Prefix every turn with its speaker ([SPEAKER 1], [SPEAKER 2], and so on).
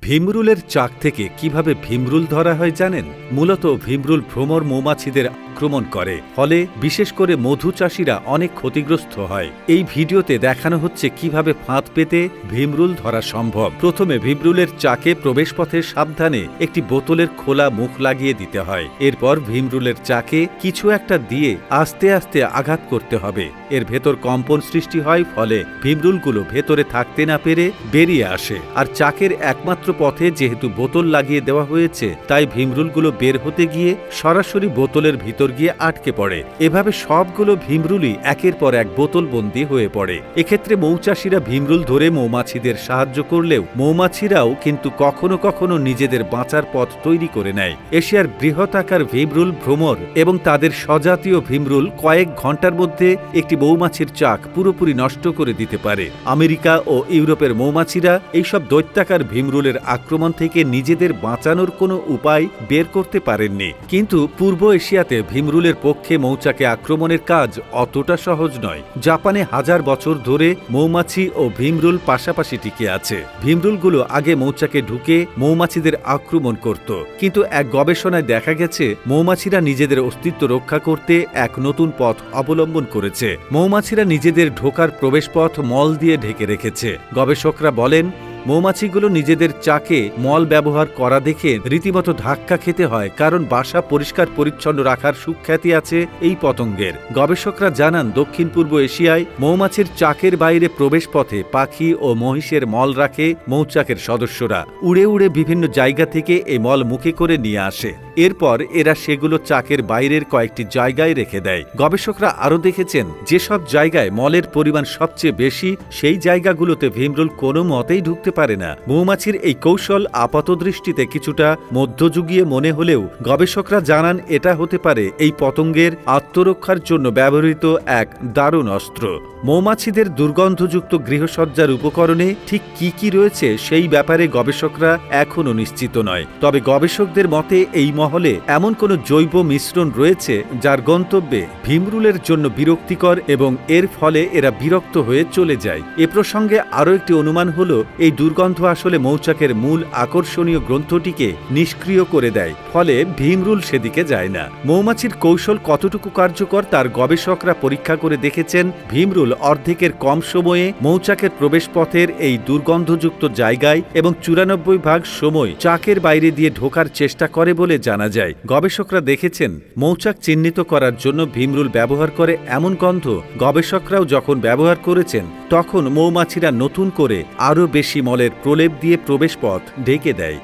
[SPEAKER 1] ভিমরুলের চাক থেকে কিভাবে ভিমরুল ধরা হয় জানেন? মূলত ভিমরুল ভ্রমর মৌমাছিদের আক্রমণ করে, ফলে বিশেষ করে মধু চাষিরা অনেক ক্ষতিগ্রস্ত হয়। এই ভিডিওতে দেখানো হচ্ছে কিভাবে ফাঁদ পেতে ভিমরুল ধরা সম্ভব। প্রথমে ভিমরুলের চাকে প্রবেশপথে সাবধানে একটি বোতলের খোলা মুখ লাগিয়ে দিতে হয়। এরপর ভিমরুলের চাকে কিছু একটা দিয়ে আস্তে আস্তে আঘাত করতে হবে। এর ভেতর কম্পন সৃষ্টি হয়, ফলে ভিমরুলগুলো ভেতরে থাকতে না পেরে বেরিয়ে আসে। আর চাকের একমাত্র পথে যেহেতু বোতল লাগিয়ে দেওয়া হয়েছে, তাই ভিমরুলগুলো বের হতে গিয়ে সরাসরি বোতলের ভিতর গিয়ে আটকে পড়ে। এভাবে সবগুলো ভিমরুলই একের পর এক বোতলবন্দি হয়ে পড়ে। এক্ষেত্রে মৌচাষীরা ভিমরুল ধরে মৌমাছিদের সাহায্য করলেও মৌমাছিরাও কিন্তু কখনো কখনো নিজেদের বাঁচার পথ তৈরি করে নেয়। এশিয়ার বৃহৎ আকার ভিমরুল ভ্রমর এবং তাদের স্বজাতীয় ভিমরুল কয়েক ঘন্টার মধ্যে একটি মৌমাছির চাক পুরোপুরি নষ্ট করে দিতে পারে। আমেরিকা ও ইউরোপের মৌমাছিরা এইসব দৈত্যাকার ভিমরুলের আক্রমণ থেকে নিজেদের বাঁচানোর কোনো উপায় বের করতে পারেননি। কিন্তু পূর্ব এশিয়াতে ভিমরুলের পক্ষে মৌচাকে আক্রমণের কাজ অতটা সহজ নয়। জাপানে হাজার বছর ধরে মৌমাছি ও ভিমরুল পাশাপাশি টিকে আছে। ভিমরুলগুলো আগে মৌচাকে ঢুকে মৌমাছিদের আক্রমণ করত, কিন্তু এক গবেষণায় দেখা গেছে মৌমাছিরা নিজেদের অস্তিত্ব রক্ষা করতে এক নতুন পথ অবলম্বন করেছে। মৌমাছিরা নিজেদের ঢোকার প্রবেশপথ মল দিয়ে ঢেকে রেখেছে। গবেষকরা বলেন, মৌমাছিগুলো নিজেদের চাকে মল ব্যবহার করা দেখে রীতিমতো ধাক্কা খেতে হয়, কারণ বাসা পরিষ্কার পরিচ্ছন্ন রাখার সুখ্যাতি আছে এই পতঙ্গের। গবেষকরা জানান, দক্ষিণ পূর্ব এশিয়ায় মৌমাছির চাকের বাইরে প্রবেশপথে পাখি ও মহিষের মল রাখে মৌচাকের সদস্যরা। উড়ে উড়ে বিভিন্ন জায়গা থেকে এই মল মুখে করে নিয়ে আসে। এরপর এরা সেগুলো চাকের বাইরের কয়েকটি জায়গায় রেখে দেয়। গবেষকরা আরও দেখেছেন, যেসব জায়গায় মলের পরিমাণ সবচেয়ে বেশি, সেই জায়গাগুলোতে ভিমরুল কোনো মতেই ঢুকতে পারে না। মৌমাছির এই কৌশল আপাতদৃষ্টিতে কিছুটা মধ্যযুগীয় মনে হলেও গবেষকরা জানান, এটা হতে পারে এই পতঙ্গের আত্মরক্ষার জন্য ব্যবহৃত এক দারুণ অস্ত্র। মৌমাছিদের দুর্গন্ধযুক্ত গৃহসজ্জার উপকরণে ঠিক কি কি রয়েছে সেই ব্যাপারে গবেষকরা এখনও নিশ্চিত নয়। তবে গবেষকদের মতে এই মহলে এমন কোনো জৈব মিশ্রণ রয়েছে যার গন্তব্যে ভিমরুলের জন্য বিরক্তিকর এবং এর ফলে এরা বিরক্ত হয়ে চলে যায়। এ প্রসঙ্গে আরও একটি অনুমান হলো, এই দুর্গন্ধ আসলে মৌচাকের মূল আকর্ষণীয় গ্রন্থটিকে নিষ্ক্রিয় করে দেয়, ফলে ভিমরুল সেদিকে যায় না। মৌমাছির কৌশল কতটুকু কার্যকর তার গবেষকরা পরীক্ষা করে দেখেছেন। ভিমরুল অর্ধেকের কম সময়ে মৌচাকের প্রবেশপথের এই দুর্গন্ধযুক্ত জায়গায় এবং 94% সময় চাকের বাইরে দিয়ে ঢোকার চেষ্টা করে বলে জানা যায়। গবেষকরা দেখেছেন, মৌচাক চিহ্নিত করার জন্য ভিমরুল ব্যবহার করে এমন গন্ধ গবেষকরাও যখন ব্যবহার করেছেন, তখন মৌমাছিরা নতুন করে আরও বেশি মলের প্রলেপ দিয়ে প্রবেশপথ ঢেকে দেয়।